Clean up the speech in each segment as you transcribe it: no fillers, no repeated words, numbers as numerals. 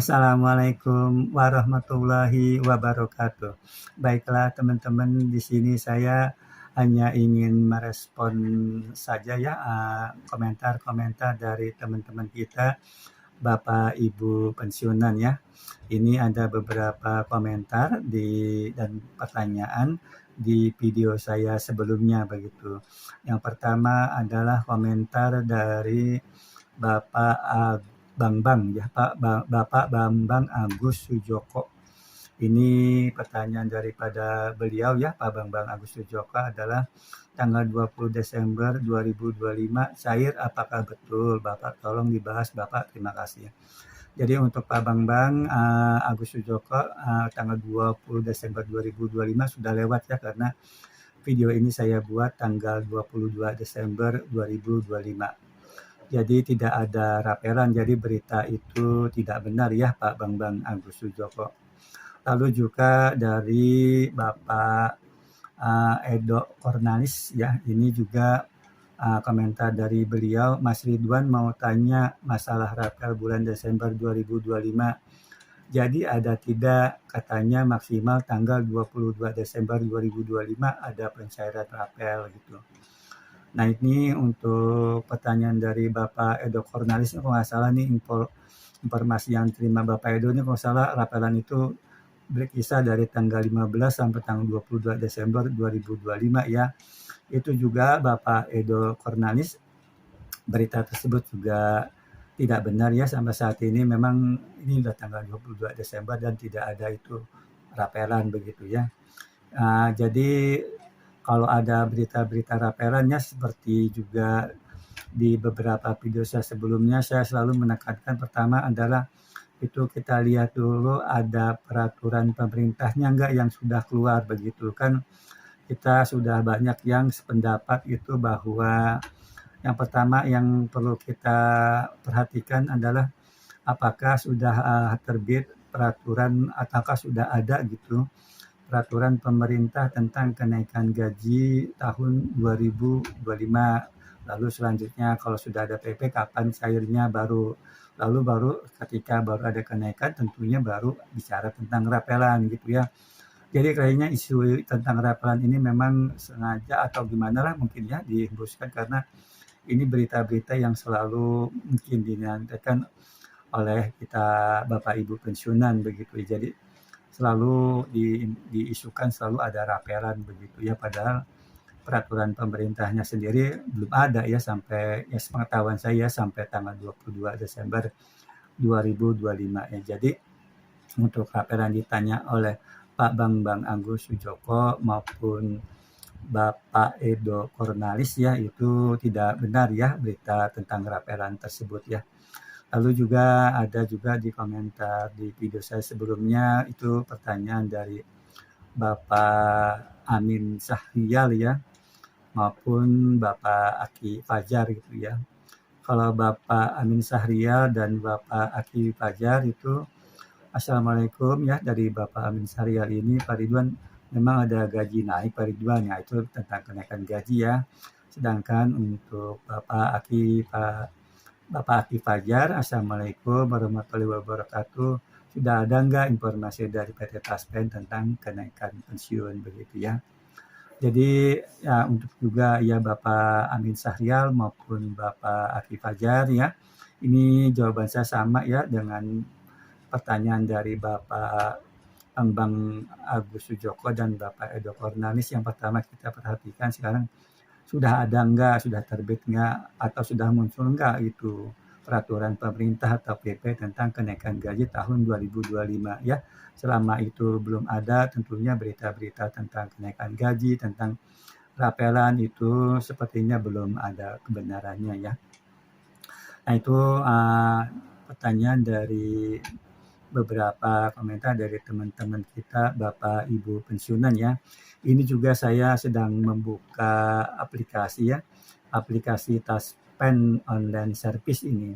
Assalamualaikum warahmatullahi wabarakatuh. Baiklah teman-teman, di sini saya hanya ingin merespon saja ya, komentar-komentar dari teman-teman kita, Bapak Ibu pensiunan ya. Ini ada beberapa komentar dan pertanyaan di video saya sebelumnya begitu. Yang pertama adalah komentar dari Bapak Bambang ya, Bapak Bambang Agus Sujoko. Ini pertanyaan daripada beliau ya, Pak Bambang Agus Sujoko adalah tanggal 20 Desember 2025, cair apakah betul? Bapak tolong dibahas Bapak, terima kasih ya. Jadi untuk Pak Bambang Agus Sujoko, tanggal 20 Desember 2025 sudah lewat ya, karena video ini saya buat tanggal 22 Desember 2025. Jadi tidak ada rapelan, jadi berita itu tidak benar ya Pak Bambang Agus Sujoko. Lalu juga dari Bapak Edo Kornalis ya, ini juga komentar dari beliau, Mas Ridwan mau tanya masalah rapel bulan Desember 2025. Jadi ada tidak, katanya maksimal tanggal 22 Desember 2025 ada pencairan rapel gitu. Nah ini untuk pertanyaan dari Bapak Edo Kornalis, kalau nggak salah nih informasi yang terima Bapak Edo ini kalau nggak salah rapelan itu berkisar dari tanggal 15 sampai tanggal 22 Desember 2025 ya. Itu juga Bapak Edo Kornalis, berita tersebut juga tidak benar ya, sampai saat ini memang ini sudah tanggal 22 Desember dan tidak ada itu rapelan begitu ya. Jadi kalau ada berita-berita rapelannya seperti juga di beberapa video saya sebelumnya, saya selalu menekankan pertama adalah itu kita lihat dulu ada peraturan pemerintahnya enggak yang sudah keluar begitu kan. Kita sudah banyak yang sependapat itu bahwa yang pertama yang perlu kita perhatikan adalah apakah sudah terbit peraturan ataukah sudah ada gitu peraturan pemerintah tentang kenaikan gaji tahun 2025. Lalu selanjutnya kalau sudah ada PP kapan cairnya baru ketika baru ada kenaikan tentunya baru bicara tentang rapelan gitu ya. Jadi kayaknya isu tentang rapelan ini memang sengaja atau gimana lah mungkin ya dihembuskan, karena ini berita-berita yang selalu mungkin dinantikan oleh kita Bapak Ibu pensiunan begitu ya. Jadi selalu diisukan selalu ada rapelan begitu ya, padahal peraturan pemerintahnya sendiri belum ada ya sampai ya sepengetahuan saya sampai tanggal 22 Desember 2025 ya. Jadi untuk rapelan ditanya oleh Pak Bambang Agus Sujoko maupun Bapak Edo Kornalis ya, itu tidak benar ya berita tentang rapelan tersebut ya. Lalu juga ada juga di komentar di video saya sebelumnya itu pertanyaan dari Bapak Amin Sahrial ya, maupun Bapak Aki Fajar gitu ya. Kalau Bapak Amin Sahrial dan Bapak Aki Fajar itu, Assalamualaikum ya, dari Bapak Amin Sahrial ini, Pak Ridwan memang ada gaji naik Pak Ridwan ya, itu tentang kenaikan gaji ya. Sedangkan untuk Bapak Aki Fajar, Assalamualaikum warahmatullahi wabarakatuh. Sudah ada nggak informasi dari PT Taspen tentang kenaikan pensiun begitu ya? Jadi ya untuk juga ya Bapak Amin Sahrial maupun Bapak Aki Fajar ya, ini jawaban saya sama ya dengan pertanyaan dari Bapak Bambang Agus Sujoko dan Bapak Edo Kornalis. Yang pertama kita perhatikan sekarang sudah ada enggak, sudah terbit enggak, atau sudah muncul enggak itu peraturan pemerintah atau PP tentang kenaikan gaji tahun 2025 ya. Selama itu belum ada, tentunya berita-berita tentang kenaikan gaji, tentang rapelan itu sepertinya belum ada kebenarannya ya. Nah itu pertanyaan dari beberapa komentar dari teman-teman kita Bapak Ibu pensiunan ya. Ini juga saya sedang membuka aplikasi ya, aplikasi Taspen Online Service ini.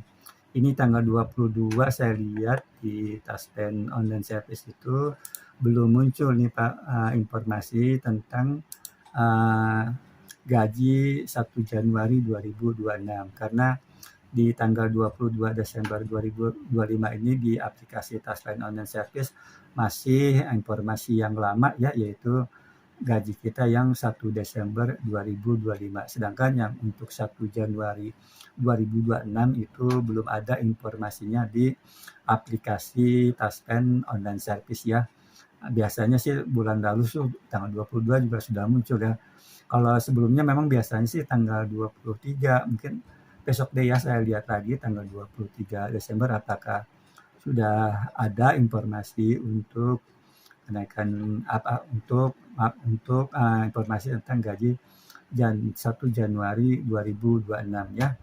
Ini tanggal 22 saya lihat di Taspen Online Service itu belum muncul nih Pak informasi tentang gaji 1 Januari 2026, karena di tanggal 22 Desember 2025 ini di aplikasi Taspen Online Service masih informasi yang lama ya, yaitu gaji kita yang 1 Desember 2025. Sedangkan yang untuk 1 Januari 2026 itu belum ada informasinya di aplikasi Taspen Online Service ya. Biasanya sih bulan lalu tuh tanggal 22 juga sudah muncul ya. Kalau sebelumnya memang biasanya sih tanggal 23, mungkin besok deh ya saya lihat lagi tanggal 23 Desember apakah sudah ada informasi untuk kenaikan informasi tentang gaji 1 Januari 2026 ya.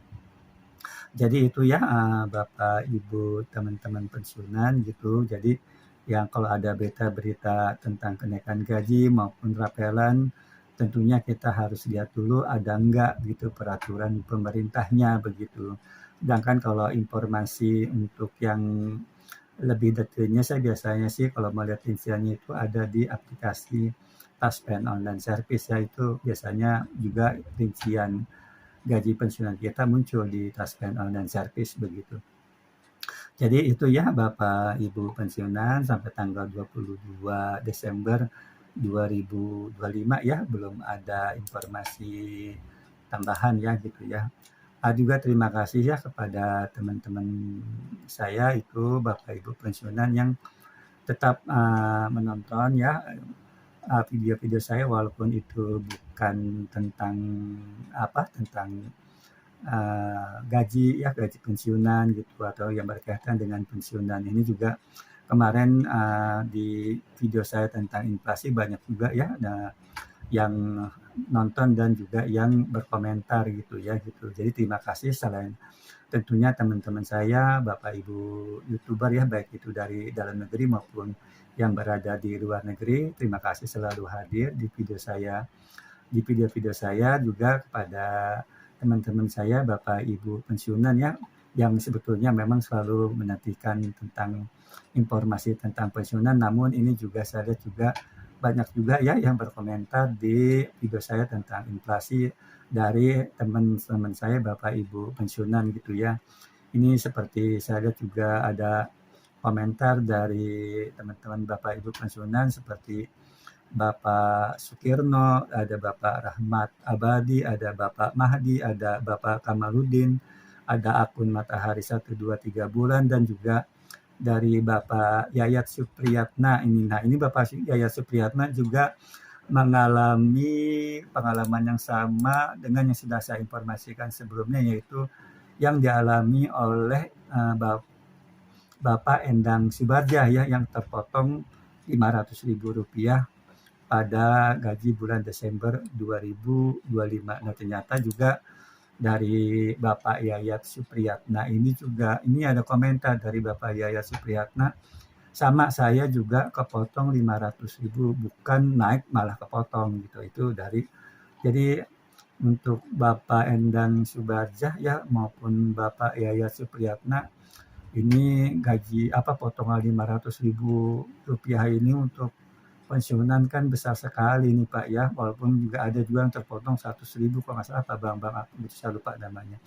Jadi itu ya Bapak Ibu teman-teman pensiunan gitu. Jadi yang kalau ada berita-berita tentang kenaikan gaji maupun rapelan, tentunya kita harus lihat dulu ada enggak gitu peraturan pemerintahnya begitu. Sedangkan kalau informasi untuk yang lebih detailnya saya biasanya sih kalau melihat rinciannya itu ada di aplikasi Taspen Online Service ya, itu biasanya juga rincian gaji pensiunan kita muncul di Taspen Online Service begitu. Jadi itu ya Bapak Ibu pensiunan sampai tanggal 22 Desember 2025 ya, belum ada informasi tambahan ya gitu ya. Juga terima kasih ya kepada teman-teman saya itu Bapak Ibu pensiunan yang tetap menonton ya video-video saya walaupun itu bukan tentang gaji ya, gaji pensiunan gitu atau yang berkaitan dengan pensiunan. Ini juga kemarin di video saya tentang inflasi banyak juga ya yang nonton dan juga yang berkomentar gitu ya gitu. Jadi terima kasih selain tentunya teman-teman saya, Bapak Ibu YouTuber ya, baik itu dari dalam negeri maupun yang berada di luar negeri. Terima kasih selalu hadir di video saya. Di video-video saya juga kepada teman-teman saya, Bapak Ibu pensiunan ya, yang sebetulnya memang selalu menantikan tentang informasi tentang pensiunan, namun ini juga saya lihat juga banyak juga ya yang berkomentar di video saya tentang inflasi dari teman-teman saya Bapak Ibu pensiunan gitu ya. Ini seperti saya lihat juga ada komentar dari teman-teman Bapak Ibu pensiunan seperti Bapak Sukirno, ada Bapak Rahmat Abadi, ada Bapak Mahdi, ada Bapak Kamaludin, ada akun Matahari 123 bulan dan juga dari Bapak Yayat Supriyatna ini. Nah, ini Bapak Yayat Supriyatna juga mengalami pengalaman yang sama dengan yang sudah saya informasikan sebelumnya, yaitu yang dialami oleh Bapak Endang Subardja ya, yang terpotong Rp500.000 pada gaji bulan Desember 2025. Nah, ternyata juga dari Bapak Yayat Supriyatna ini juga, ini ada komentar dari Bapak Yayat Supriyatna, sama saya juga kepotong 500.000, bukan naik malah kepotong gitu. Itu dari, jadi untuk Bapak Endang Subardja ya maupun Bapak Yayat Supriyatna, ini gaji potongan Rp500.000 ini untuk pensiunan kan besar sekali nih Pak ya, walaupun juga ada juga yang terpotong 100.000 kalau nggak salah Pak Bambang apa gitu, saya lupa namanya.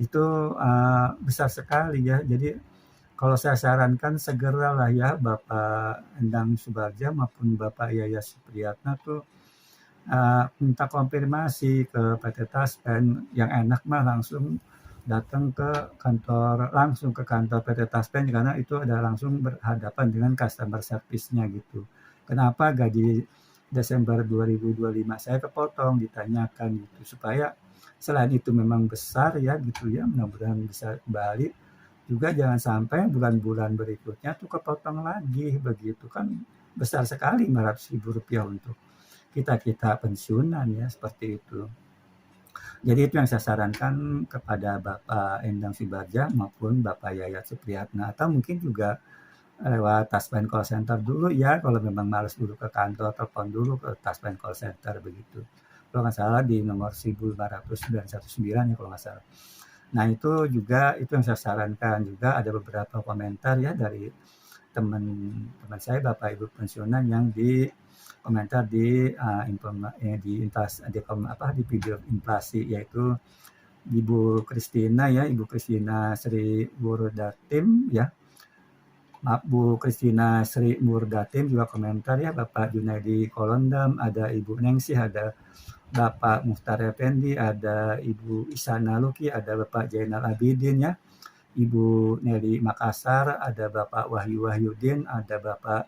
Itu besar sekali ya. Jadi kalau saya sarankan segeralah ya Bapak Endang Subardja maupun Bapak Yayat Supriyatna tuh minta konfirmasi ke PT Taspen. Yang enak mah langsung datang ke kantor, langsung ke kantor PT Taspen karena itu ada langsung berhadapan dengan customer service-nya gitu. Kenapa gaji Desember 2025 saya kepotong, ditanyakan gitu, supaya selain itu memang besar ya gitu ya, mudah-mudahan bisa kembali, juga jangan sampai bulan-bulan berikutnya tuh kepotong lagi begitu, kan besar sekali Rp500.000 untuk kita pensiunan ya, seperti itu. Jadi itu yang saya sarankan kepada Bapak Endang Subardja maupun Bapak Yayat Supriyatna, atau mungkin juga lewat Taspen Call Center dulu ya, kalau memang males dulu ke kantor, telepon dulu ke Taspen Call Center begitu. Kalau nggak salah di nomor 1.500.919 ya kalau nggak salah. Nah itu juga, itu yang saya sarankan. Juga ada beberapa komentar ya dari teman-teman saya Bapak Ibu pensiunan yang di komentar di video inflasi, yaitu Ibu Kristina ya, Ibu Kristina Sri Murdatim ya. Maaf Bu Kristina Sri Murdatim juga komentar ya, Bapak Junaidi Kolondam, ada Ibu Nengsih, ada Bapak Muhtar Effendi, ada Ibu Isana Luki, ada Bapak Jainal Abidin ya, Ibu Nelly Makassar, ada Bapak Wahyu Wahyudin, ada Bapak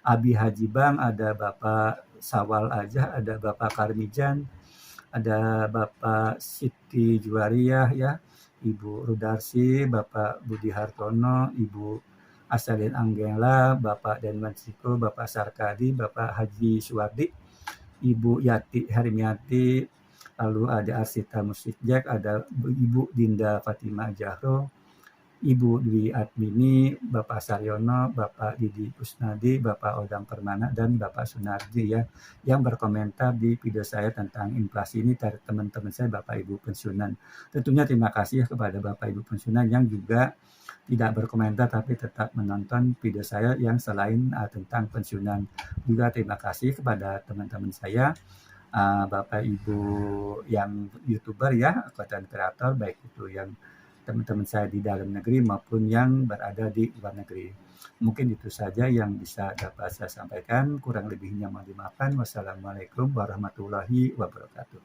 Abi Haji Bang, ada Bapak Sawal Aja, ada Bapak Karmijan, ada Bapak Siti Juwariah ya, Ibu Rudarsi, Bapak Budi Hartono, Ibu Asalin Anggela, Bapak Denman Siko, Bapak Sarkadi, Bapak Haji Suwardi, Ibu Yati Harimiati, lalu ada Arsita Musikjak, ada Ibu Dinda Fatimah Jahro, Ibu Dwi Admini, Bapak Saryono, Bapak Didi Kusnadi, Bapak Odang Permana, dan Bapak Sunardi ya, yang berkomentar di video saya tentang inflasi ini dari teman-teman saya Bapak Ibu pensiunan. Tentunya terima kasih kepada Bapak Ibu pensiunan yang juga tidak berkomentar tapi tetap menonton video saya yang selain tentang pensiunan. Juga terima kasih kepada teman-teman saya, Bapak Ibu yang YouTuber ya, konten kreator, baik itu yang teman-teman saya di dalam negeri maupun yang berada di luar negeri. Mungkin itu saja yang bisa dapat saya sampaikan. Kurang lebihnya mohon dimaafkan. Wassalamualaikum warahmatullahi wabarakatuh.